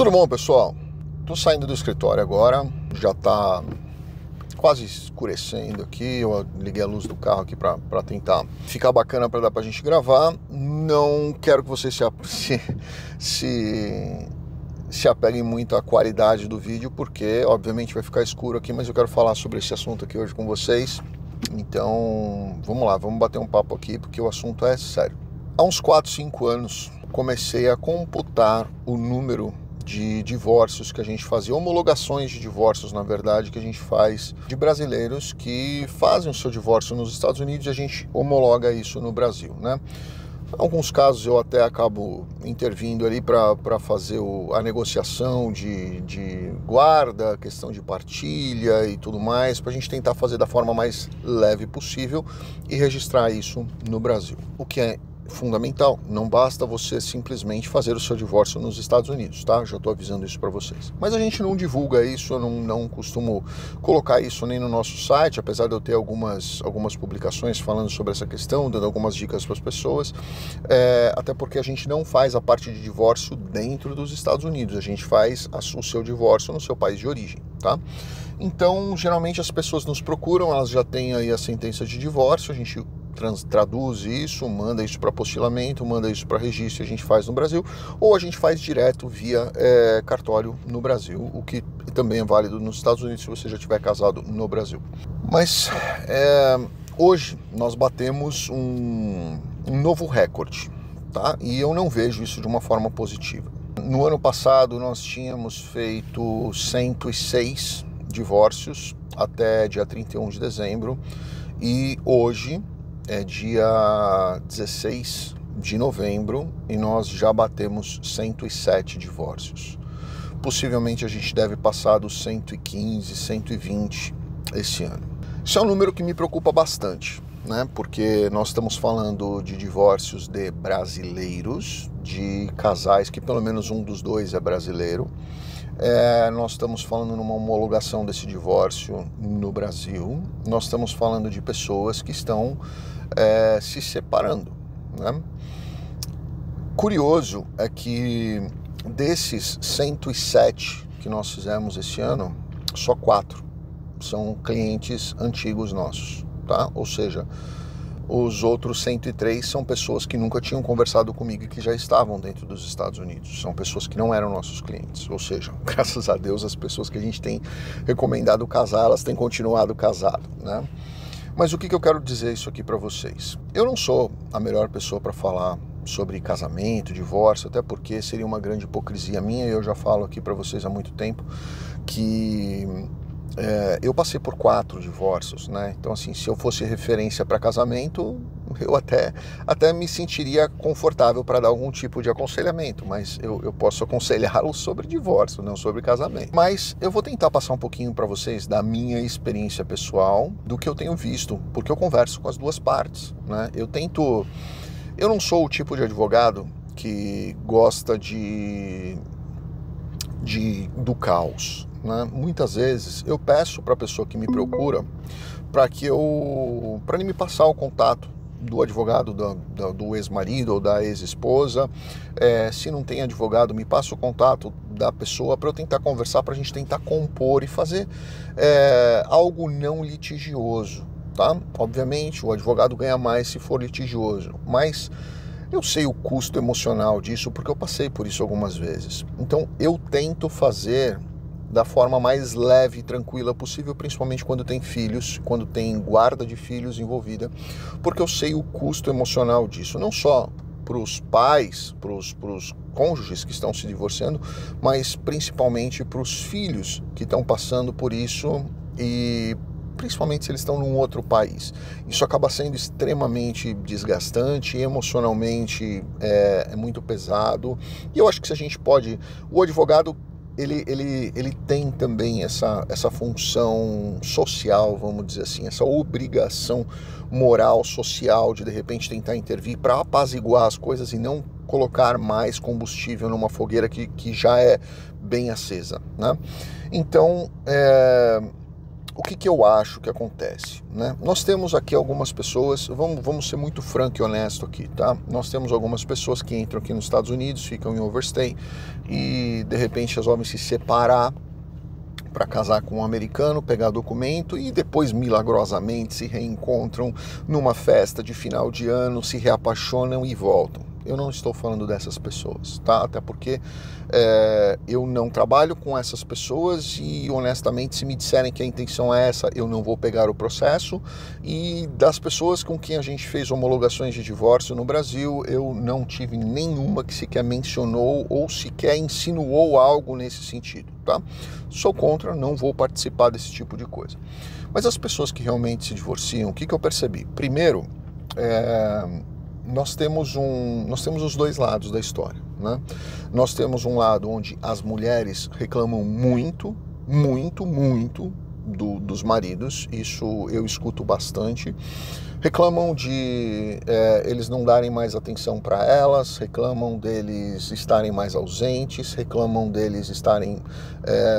Tudo bom, pessoal? Tô saindo do escritório agora, já tá quase escurecendo aqui. Eu liguei a luz do carro aqui para tentar ficar bacana para dar pra gente gravar. Não quero que vocês se apeguem muito à qualidade do vídeo, porque obviamente vai ficar escuro aqui, mas eu quero falar sobre esse assunto aqui hoje com vocês. Então, vamos lá, vamos bater um papo aqui, porque o assunto é sério. Há uns 4, 5 anos, comecei a computar o número de divórcios que a gente fazia, homologações de divórcios, na verdade, que a gente faz de brasileiros que fazem o seu divórcio nos Estados Unidos e a gente homologa isso no Brasil, né? Em alguns casos eu até acabo intervindo ali para fazer a negociação de guarda, questão de partilha e tudo mais, para a gente tentar fazer da forma mais leve possível e registrar isso no Brasil. O que é fundamental, não basta você simplesmente fazer o seu divórcio nos Estados Unidos, tá? Já estou avisando isso para vocês. Mas a gente não divulga isso, eu não costumo colocar isso nem no nosso site, apesar de eu ter algumas publicações falando sobre essa questão, dando algumas dicas para as pessoas, até porque a gente não faz a parte de divórcio dentro dos Estados Unidos, a gente faz o seu divórcio no seu país de origem, tá? Então, geralmente as pessoas nos procuram, elas já têm aí a sentença de divórcio, a gente traduz isso, manda isso para apostilamento, manda isso para registro, a gente faz no Brasil, ou a gente faz direto via cartório no Brasil, o que também é válido nos Estados Unidos se você já tiver casado no Brasil. Mas hoje nós batemos um novo recorde, tá? E eu não vejo isso de uma forma positiva. No ano passado nós tínhamos feito 106 divórcios até dia 31 de dezembro e hoje é dia 16 de novembro e nós já batemos 107 divórcios. Possivelmente a gente deve passar dos 115, 120 esse ano. Isso é um número que me preocupa bastante, né? Porque nós estamos falando de divórcios de brasileiros, de casais que pelo menos um dos dois é brasileiro. Nós estamos falando numa homologação desse divórcio no Brasil. Nós estamos falando de pessoas que estão se separando, né? Curioso é que desses 107 que nós fizemos esse ano, só 4 são clientes antigos nossos, tá? Ou seja, os outros 103 são pessoas que nunca tinham conversado comigo e que já estavam dentro dos Estados Unidos. São pessoas que não eram nossos clientes. Ou seja, graças a Deus, as pessoas que a gente tem recomendado casar, elas têm continuado casado, né? Mas o que eu quero dizer isso aqui para vocês? Eu não sou a melhor pessoa para falar sobre casamento, divórcio, até porque seria uma grande hipocrisia minha, e eu já falo aqui para vocês há muito tempo que eu passei por 4 divórcios, né? Então, assim, se eu fosse referência para casamento, eu até me sentiria confortável para dar algum tipo de aconselhamento, mas eu posso aconselhá-lo sobre divórcio, não sobre casamento. Mas eu vou tentar passar um pouquinho para vocês da minha experiência pessoal, do que eu tenho visto, porque eu converso com as duas partes, né? Eu não sou o tipo de advogado que gosta do caos, né? Muitas vezes eu peço para a pessoa que me procura para ele me passar o contato do advogado do ex-marido ou da ex-esposa. Se não tem advogado, me passa o contato da pessoa para eu tentar conversar, para a gente tentar compor e fazer algo não litigioso, tá? Obviamente o advogado ganha mais se for litigioso, mas eu sei o custo emocional disso porque eu passei por isso algumas vezes. Então eu tento fazer da forma mais leve e tranquila possível, principalmente quando tem filhos, quando tem guarda de filhos envolvida, porque eu sei o custo emocional disso, não só para os pais, para os cônjuges que estão se divorciando, mas principalmente para os filhos que estão passando por isso, e principalmente se eles estão num outro país. Isso acaba sendo extremamente desgastante, emocionalmente é muito pesado, e eu acho que se a gente pode, o advogado ele tem também essa função social, vamos dizer assim, essa obrigação moral, social, de repente tentar intervir para apaziguar as coisas e não colocar mais combustível numa fogueira que já é bem acesa, né? Então, o que eu acho que acontece, né? Nós temos aqui algumas pessoas, vamos ser muito franco e honesto aqui, tá? Nós temos algumas pessoas que entram aqui nos Estados Unidos, ficam em overstay e de repente resolvem se separar para casar com um americano, pegar documento e depois milagrosamente se reencontram numa festa de final de ano, se reapaixonam e voltam. Eu não estou falando dessas pessoas, tá? Até porque eu não trabalho com essas pessoas e honestamente se me disserem que a intenção é essa, eu não vou pegar o processo. E das pessoas com quem a gente fez homologações de divórcio no Brasil, eu não tive nenhuma que sequer mencionou ou sequer insinuou algo nesse sentido, tá? Sou contra, não vou participar desse tipo de coisa. Mas as pessoas que realmente se divorciam, o que eu percebi? Primeiro, nós temos os dois lados da história, né? Nós temos um lado onde as mulheres reclamam muito dos maridos, isso eu escuto bastante. Reclamam de eles não darem mais atenção para elas, reclamam deles estarem mais ausentes, reclamam deles estarem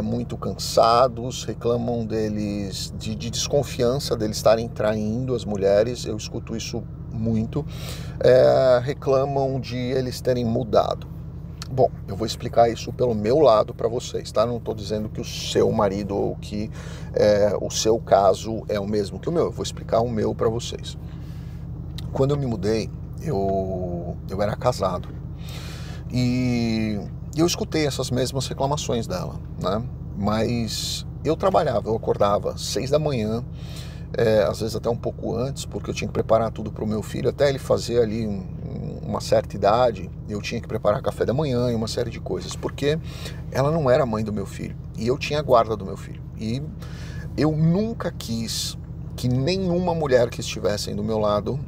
muito cansados, reclamam deles de desconfiança, deles estarem traindo as mulheres, eu escuto isso muito. Reclamam de eles terem mudado. Bom, eu vou explicar isso pelo meu lado para vocês, tá? Não estou dizendo que o seu marido ou que o seu caso é o mesmo que o meu. Eu vou explicar o meu para vocês. Quando eu me mudei, eu era casado e eu escutei essas mesmas reclamações dela, né? Mas eu trabalhava, eu acordava 6 da manhã, às vezes até um pouco antes, porque eu tinha que preparar tudo para o meu filho, até ele fazer ali uma certa idade, eu tinha que preparar café da manhã e uma série de coisas, porque ela não era mãe do meu filho, e eu tinha a guarda do meu filho, e eu nunca quis que nenhuma mulher que estivessem do meu lado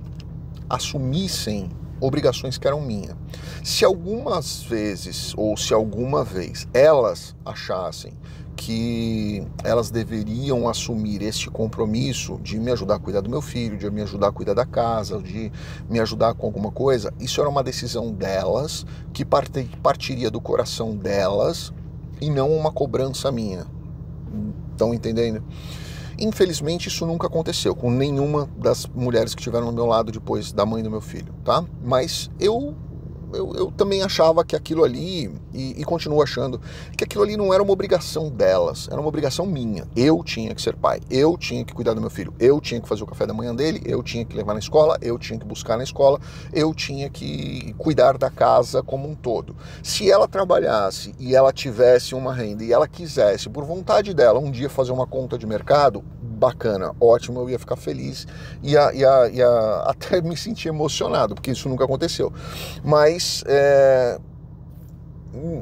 assumissem obrigações que eram minhas. Se algumas vezes, ou se alguma vez, elas achassem que elas deveriam assumir este compromisso de me ajudar a cuidar do meu filho, de me ajudar a cuidar da casa, de me ajudar com alguma coisa, isso era uma decisão delas, que partiria do coração delas e não uma cobrança minha. Estão entendendo? Infelizmente isso nunca aconteceu com nenhuma das mulheres que estiveram no meu lado depois da mãe do meu filho, tá? Mas eu também achava que aquilo ali, e continuo achando, que aquilo ali não era uma obrigação delas, era uma obrigação minha. Eu tinha que ser pai, eu tinha que cuidar do meu filho, eu tinha que fazer o café da manhã dele, eu tinha que levar na escola, eu tinha que buscar na escola, eu tinha que cuidar da casa como um todo. Se ela trabalhasse e ela tivesse uma renda e ela quisesse, por vontade dela, um dia fazer uma conta de mercado, bacana, ótimo, eu ia ficar feliz, ia até me sentir emocionado, porque isso nunca aconteceu. Mas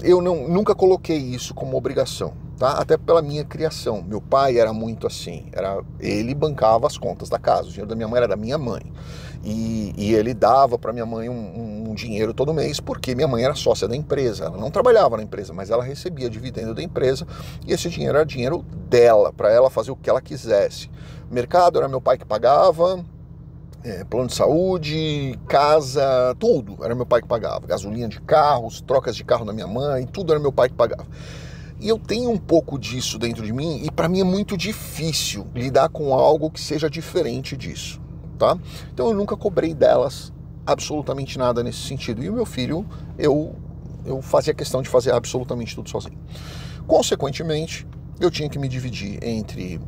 eu nunca coloquei isso como obrigação, tá? Até pela minha criação. Meu pai era muito assim, ele bancava as contas da casa, o dinheiro da minha mãe era da minha mãe. E ele dava para minha mãe um dinheiro todo mês, porque minha mãe era sócia da empresa, ela não trabalhava na empresa, mas ela recebia dividendo da empresa, e esse dinheiro era dinheiro dela, para ela fazer o que ela quisesse. Mercado era meu pai que pagava, plano de saúde, casa, tudo era meu pai que pagava, gasolina de carros, trocas de carro da minha mãe, tudo era meu pai que pagava. E eu tenho um pouco disso dentro de mim, e para mim é muito difícil lidar com algo que seja diferente disso. Tá? Então eu nunca cobrei delas absolutamente nada nesse sentido. E o meu filho, eu fazia questão de fazer absolutamente tudo sozinho. Consequentemente, eu tinha que me dividir entre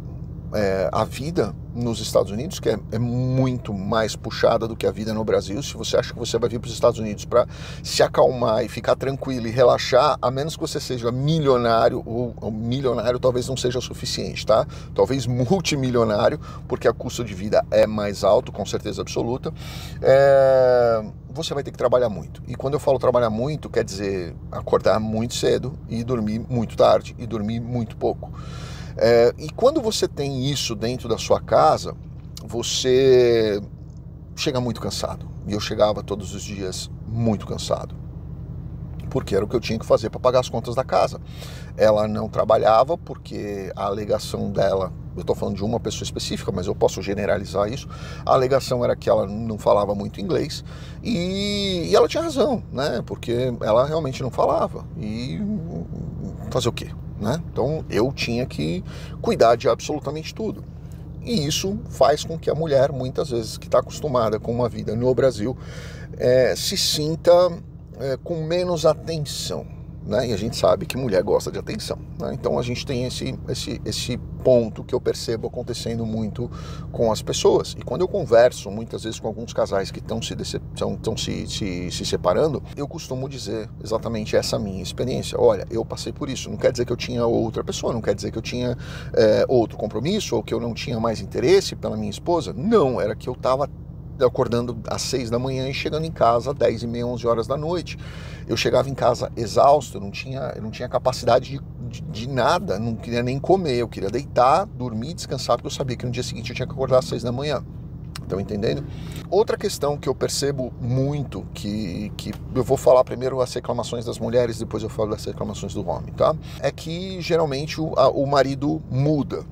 a vida nos Estados Unidos, que é muito mais puxada do que a vida no Brasil. Se você acha que você vai vir para os Estados Unidos para se acalmar e ficar tranquilo e relaxar, a menos que você seja milionário, ou milionário talvez não seja o suficiente, tá? Talvez multimilionário, porque o custo de vida é mais alto, com certeza absoluta. Você vai ter que trabalhar muito. E quando eu falo trabalhar muito, quer dizer acordar muito cedo e dormir muito tarde e dormir muito pouco. E quando você tem isso dentro da sua casa, você chega muito cansado. E eu chegava todos os dias muito cansado, porque era o que eu tinha que fazer para pagar as contas da casa. Ela não trabalhava porque a alegação dela, eu estou falando de uma pessoa específica, mas eu posso generalizar isso, a alegação era que ela não falava muito inglês, e ela tinha razão, né? Porque ela realmente não falava. E fazer o quê? né? Então eu tinha que cuidar de absolutamente tudo. E isso faz com que a mulher, muitas vezes, que está acostumada com uma vida no Brasil, se sinta com menos atenção, né? E a gente sabe que mulher gosta de atenção, né? Então a gente tem esse ponto que eu percebo acontecendo muito com as pessoas. E quando eu converso muitas vezes com alguns casais que estão se separando, eu costumo dizer exatamente essa minha experiência. Olha, eu passei por isso. Não quer dizer que eu tinha outra pessoa, não quer dizer que eu tinha outro compromisso ou que eu não tinha mais interesse pela minha esposa. Não, era que eu estava acordando às 6 da manhã e chegando em casa às 10h30, 11 horas da noite. Eu chegava em casa exausto, eu não tinha capacidade de nada, não queria nem comer, eu queria deitar, dormir, descansar, porque eu sabia que no dia seguinte eu tinha que acordar às 6 da manhã. Estão entendendo? Outra questão que eu percebo muito, que eu vou falar primeiro as reclamações das mulheres, depois eu falo das reclamações do homem, tá? É que geralmente o marido muda.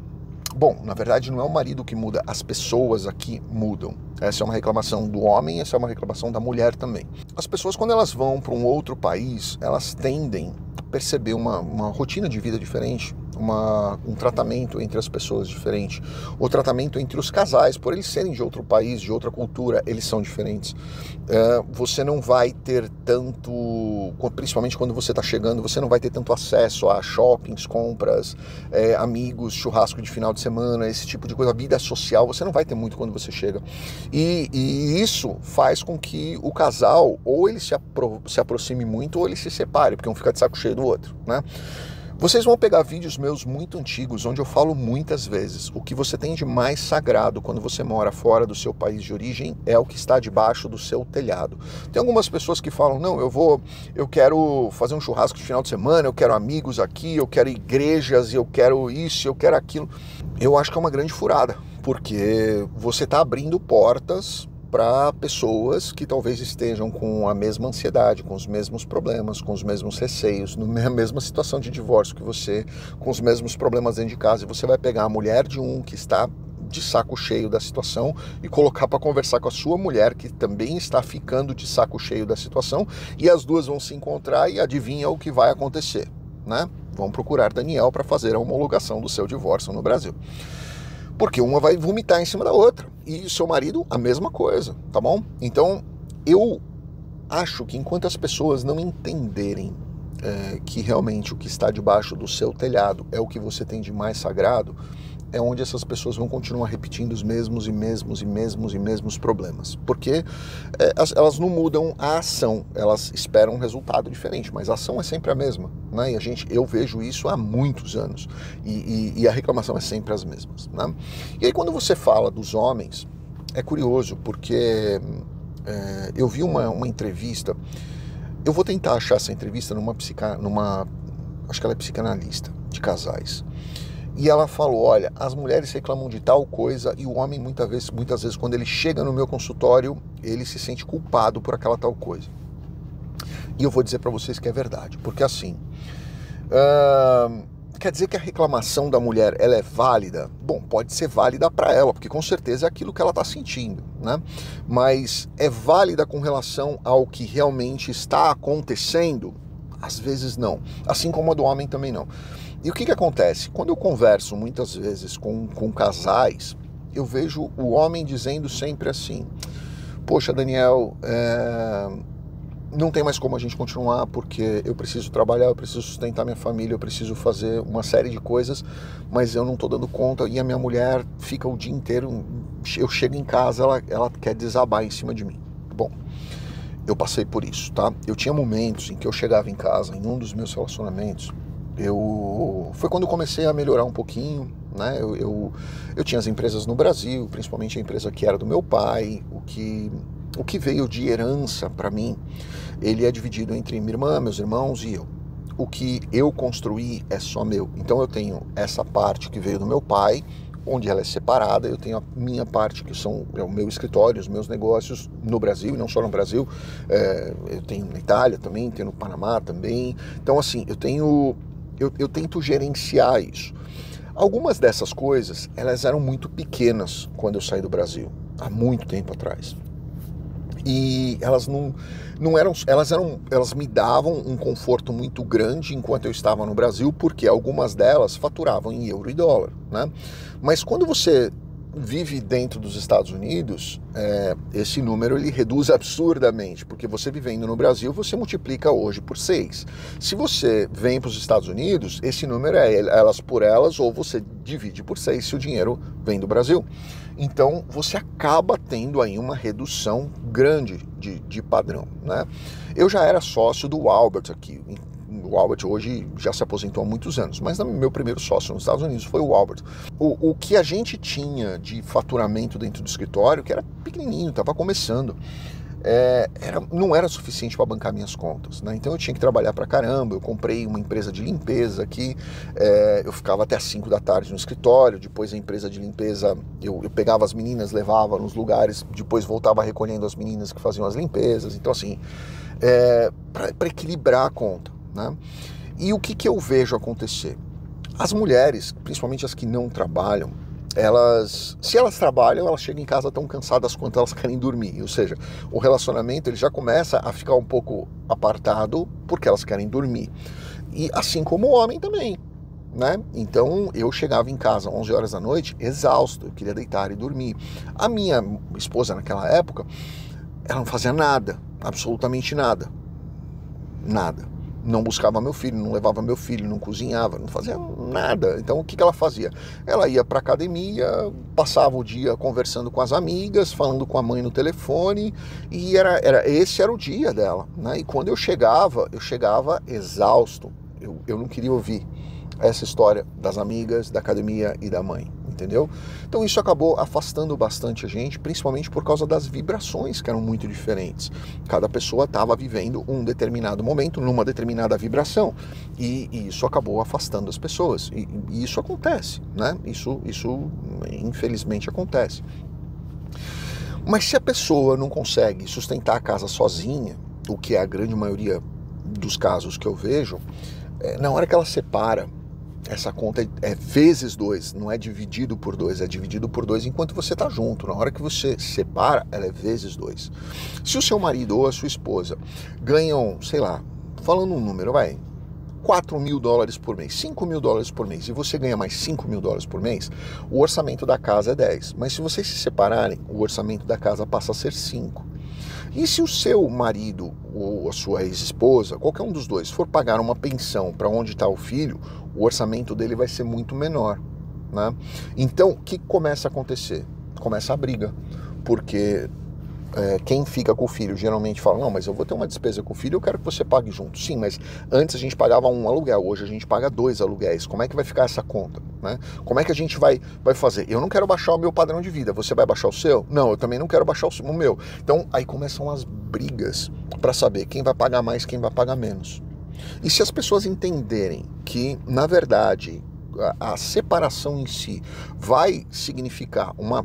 Bom, na verdade não é o marido que muda, as pessoas aqui mudam. Essa é uma reclamação do homem, essa é uma reclamação da mulher também. As pessoas, quando elas vão para um outro país, elas tendem a perceber uma rotina de vida diferente, um tratamento entre as pessoas diferente, o tratamento entre os casais, por eles serem de outro país, de outra cultura, eles são diferentes. Você não vai ter tanto, principalmente quando você está chegando, você não vai ter tanto acesso a shoppings, compras, amigos, churrasco de final de semana, esse tipo de coisa, vida social, você não vai ter muito quando você chega. E isso faz com que o casal, ou ele se aproxime muito, ou ele se separe, porque um fica de saco cheio do outro, né? Vocês vão pegar vídeos meus muito antigos, onde eu falo muitas vezes, o que você tem de mais sagrado quando você mora fora do seu país de origem é o que está debaixo do seu telhado. Tem algumas pessoas que falam, não, eu quero fazer um churrasco de final de semana, eu quero amigos aqui, eu quero igrejas, eu quero isso, eu quero aquilo. Eu acho que é uma grande furada, porque você está abrindo portas para pessoas que talvez estejam com a mesma ansiedade, com os mesmos problemas, com os mesmos receios, na mesma situação de divórcio que você, com os mesmos problemas dentro de casa, e você vai pegar a mulher de um que está de saco cheio da situação e colocar para conversar com a sua mulher que também está ficando de saco cheio da situação, e as duas vão se encontrar e adivinha o que vai acontecer, né? Vão procurar Daniel para fazer a homologação do seu divórcio no Brasil. Porque uma vai vomitar em cima da outra. E seu marido, a mesma coisa, tá bom? Então, eu acho que enquanto as pessoas não entenderem que realmente o que está debaixo do seu telhado é o que você tem de mais sagrado, é onde essas pessoas vão continuar repetindo os mesmos problemas. Porque elas não mudam a ação, elas esperam um resultado diferente, mas a ação é sempre a mesma, né? E eu vejo isso há muitos anos, e a reclamação é sempre as mesmas, né? E aí quando você fala dos homens, é curioso, porque eu vi uma entrevista, eu vou tentar achar essa entrevista acho que ela é psicanalista, de casais. E ela falou, olha, as mulheres reclamam de tal coisa e o homem muitas vezes quando ele chega no meu consultório, ele se sente culpado por aquela tal coisa. E eu vou dizer para vocês que é verdade, porque assim, quer dizer que a reclamação da mulher, ela é válida? Bom, pode ser válida para ela, porque com certeza é aquilo que ela está sentindo, né? Mas é válida com relação ao que realmente está acontecendo? Às vezes não, assim como a do homem também não. E o que acontece? Quando eu converso muitas vezes com casais, eu vejo o homem dizendo sempre assim, poxa, Daniel, não tem mais como a gente continuar porque eu preciso trabalhar, eu preciso sustentar minha família, eu preciso fazer uma série de coisas, mas eu não estou dando conta e a minha mulher fica o dia inteiro, eu chego em casa, ela quer desabar em cima de mim. Bom, eu passei por isso, tá? Eu tinha momentos em que eu chegava em casa, em um dos meus relacionamentos, foi quando eu comecei a melhorar um pouquinho, né? Eu tinha as empresas no Brasil, principalmente a empresa que era do meu pai, o que veio de herança para mim, ele é dividido entre minha irmã, meus irmãos e eu. O que eu construí é só meu. Então eu tenho essa parte que veio do meu pai, onde ela é separada, eu tenho a minha parte que é o meu escritório, os meus negócios no Brasil, e não só no Brasil, eu tenho na Itália também, tenho no Panamá também. Então assim, eu tento gerenciar isso. Algumas dessas coisas, elas eram muito pequenas quando eu saí do Brasil, há muito tempo atrás. E elas elas me davam um conforto muito grande enquanto eu estava no Brasil, porque algumas delas faturavam em euro e dólar, né? Mas quando você vive dentro dos Estados Unidos, esse número ele reduz absurdamente, porque você vivendo no Brasil, você multiplica hoje por 6. Se você vem para os Estados Unidos, esse número é elas por elas, ou você divide por 6 se o dinheiro vem do Brasil. Então você acaba tendo aí uma redução grande de padrão, né? Eu já era sócio do Albert aqui. O Albert hoje já se aposentou há muitos anos, mas meu primeiro sócio nos Estados Unidos foi o Albert. O que a gente tinha de faturamento dentro do escritório, que era pequenininho, estava começando, não era suficiente para bancar minhas contas, né? Então eu tinha que trabalhar pra caramba. Eu comprei uma empresa de limpeza aqui, eu ficava até às 5 da tarde no escritório. Depois a empresa de limpeza, eu pegava as meninas, levava nos lugares, depois voltava recolhendo as meninas que faziam as limpezas. Então assim, para equilibrar a conta, né? E o que eu vejo acontecer? As mulheres, principalmente as que não trabalham, se elas trabalham, elas chegam em casa tão cansadas quanto elas querem dormir. Ou seja, o relacionamento ele já começa a ficar um pouco apartado porque elas querem dormir. E assim como o homem também, né? Então eu chegava em casa às 11 horas da noite exausto, eu queria deitar e dormir. A minha esposa naquela época, ela não fazia nada, absolutamente nada. Nada. Não buscava meu filho, não levava meu filho, não cozinhava, não fazia nada. Então o que ela fazia? Ela ia para academia, passava o dia conversando com as amigas, falando com a mãe no telefone, e esse era o dia dela, né? E quando eu chegava exausto. Eu não queria ouvir essa história das amigas, da academia e da mãe, entendeu? Então isso acabou afastando bastante a gente, principalmente por causa das vibrações que eram muito diferentes. Cada pessoa estava vivendo um determinado momento, numa determinada vibração, e isso acabou afastando as pessoas. E isso acontece, né? Isso infelizmente acontece. Mas se a pessoa não consegue sustentar a casa sozinha, o que é a grande maioria dos casos que eu vejo, na hora que ela separa, essa conta é vezes 2, não é dividido por 2, é dividido por 2 enquanto você está junto. Na hora que você separa, ela é vezes 2. Se o seu marido ou a sua esposa ganham, sei lá, falando um número, vai, $4.000 por mês, $5.000 por mês, e você ganha mais $5.000 por mês, o orçamento da casa é 10. Mas se vocês se separarem, o orçamento da casa passa a ser 5. E se o seu marido ou a sua ex-esposa, qualquer um dos dois, for pagar uma pensão para onde está o filho, o orçamento dele vai ser muito menor, né? Então, o que começa a acontecer? Começa a briga, porque quem fica com o filho geralmente fala, não, mas eu vou ter uma despesa com o filho, eu quero que você pague junto. Sim, mas antes a gente pagava um aluguel, hoje a gente paga 2 aluguéis. Como é que vai ficar essa conta, né? Como é que a gente vai fazer? Eu não quero baixar o meu padrão de vida, você vai baixar o seu? Não, eu também não quero baixar o meu. Então aí começam as brigas para saber quem vai pagar mais, quem vai pagar menos. E se as pessoas entenderem que, na verdade, a separação em si vai significar uma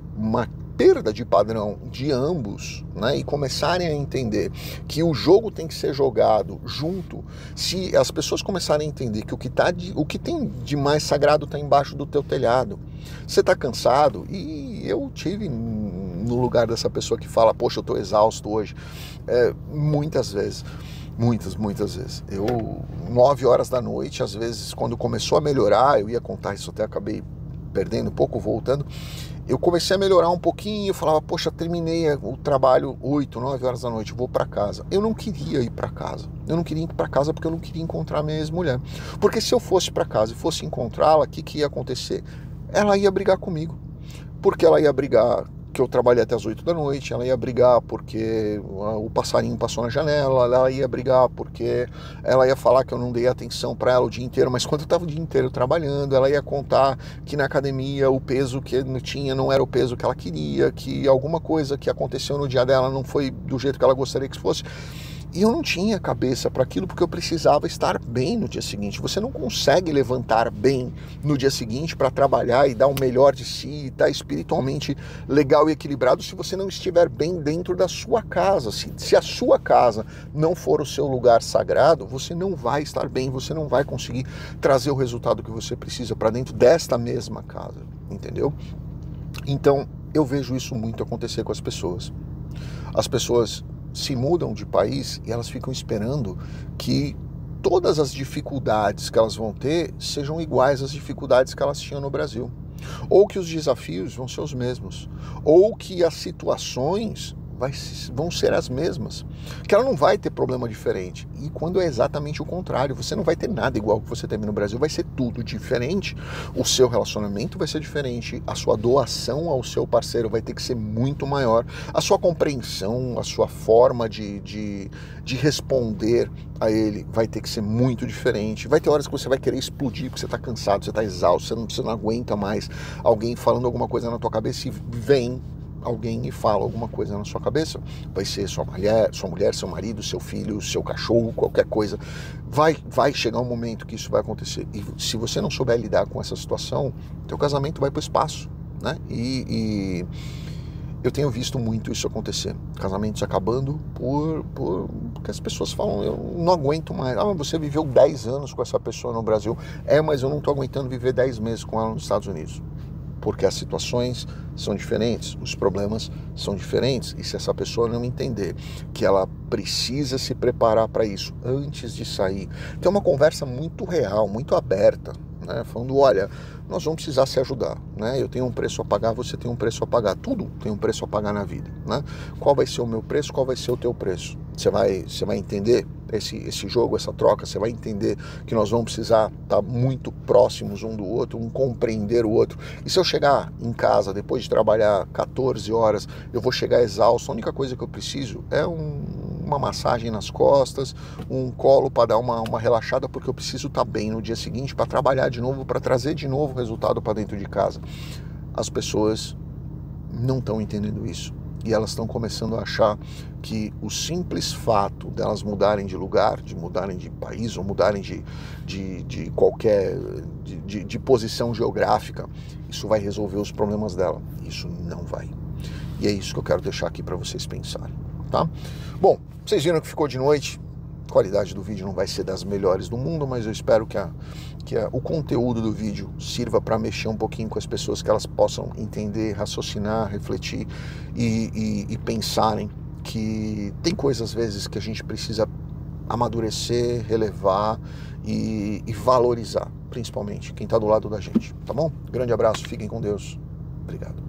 perda de padrão de ambos, né, e começarem a entender que o jogo tem que ser jogado junto, se as pessoas começarem a entender que o que tem de mais sagrado está embaixo do teu telhado. Você está cansado, e eu tive no lugar dessa pessoa que fala, poxa, eu estou exausto hoje, muitas vezes. Muitas vezes. 9 horas da noite, às vezes, quando começou a melhorar, eu ia contar isso, até acabei perdendo um pouco, voltando, eu comecei a melhorar um pouquinho, eu falava, poxa, terminei o trabalho 8, 9 horas da noite, vou para casa. Eu não queria ir para casa. Eu não queria ir para casa porque eu não queria encontrar minha ex-mulher. Porque se eu fosse para casa e fosse encontrá-la, o que ia acontecer? Ela ia brigar comigo. Porque ela ia brigar que eu trabalhei até as 8 da noite, ela ia brigar porque o passarinho passou na janela, ela ia brigar porque ela ia falar que eu não dei atenção para ela o dia inteiro, mas quando eu estava o dia inteiro trabalhando, ela ia contar que na academia o peso que eu tinha não era o peso que ela queria, que alguma coisa que aconteceu no dia dela não foi do jeito que ela gostaria que fosse. E eu não tinha cabeça para aquilo porque eu precisava estar bem no dia seguinte. Você não consegue levantar bem no dia seguinte para trabalhar e dar o melhor de si e estar espiritualmente legal e equilibrado se você não estiver bem dentro da sua casa. Se a sua casa não for o seu lugar sagrado, você não vai estar bem, você não vai conseguir trazer o resultado que você precisa para dentro desta mesma casa, entendeu? Então, eu vejo isso muito acontecer com as pessoas. As pessoas se mudam de país e elas ficam esperando que todas as dificuldades que elas vão ter sejam iguais às dificuldades que elas tinham no Brasil. Ou que os desafios vão ser os mesmos. Ou que as situações vão ser as mesmas, que ela não vai ter problema diferente. E quando é exatamente o contrário, você não vai ter nada igual que você teve no Brasil, vai ser tudo diferente, o seu relacionamento vai ser diferente, a sua doação ao seu parceiro vai ter que ser muito maior, a sua compreensão, a sua forma de responder a ele vai ter que ser muito diferente. Vai ter horas que você vai querer explodir porque você está cansado, você está exausto, você não aguenta mais alguém falando alguma coisa na tua cabeça e vem alguém e fala alguma coisa na sua cabeça, vai ser sua mulher, seu marido, seu filho, seu cachorro, qualquer coisa, vai chegar um momento que isso vai acontecer, e se você não souber lidar com essa situação, teu casamento vai para o espaço, né? E eu tenho visto muito isso acontecer, casamentos acabando porque as pessoas falam, eu não aguento mais. Mas você viveu 10 anos com essa pessoa no Brasil. Mas eu não estou aguentando viver 10 meses com ela nos Estados Unidos. Porque as situações são diferentes, os problemas são diferentes, e se essa pessoa não entender que ela precisa se preparar para isso antes de sair, ter uma conversa muito real, muito aberta, né? Falando, olha, nós vamos precisar se ajudar, né? Eu tenho um preço a pagar, você tem um preço a pagar, tudo tem um preço a pagar na vida, né? Qual vai ser o meu preço, qual vai ser o teu preço? Você vai entender esse jogo, essa troca, você vai entender que nós vamos precisar estar muito próximos um do outro, um compreender o outro. E se eu chegar em casa depois de trabalhar 14 horas, eu vou chegar exausto, a única coisa que eu preciso é uma massagem nas costas, um colo para dar uma relaxada, porque eu preciso estar bem no dia seguinte para trabalhar de novo, para trazer de novo o resultado para dentro de casa. As pessoas não estão entendendo isso. E elas estão começando a achar que o simples fato delas mudarem de lugar, de mudarem de país ou mudarem de qualquer de posição geográfica, isso vai resolver os problemas dela. Isso não vai. E é isso que eu quero deixar aqui para vocês pensarem, tá? Bom, vocês viram que ficou de noite. A qualidade do vídeo não vai ser das melhores do mundo, mas eu espero que o conteúdo do vídeo sirva para mexer um pouquinho com as pessoas, que elas possam entender, raciocinar, refletir e pensarem que tem coisas às vezes que a gente precisa amadurecer, relevar e valorizar, principalmente quem está do lado da gente, tá bom? Grande abraço, fiquem com Deus. Obrigado.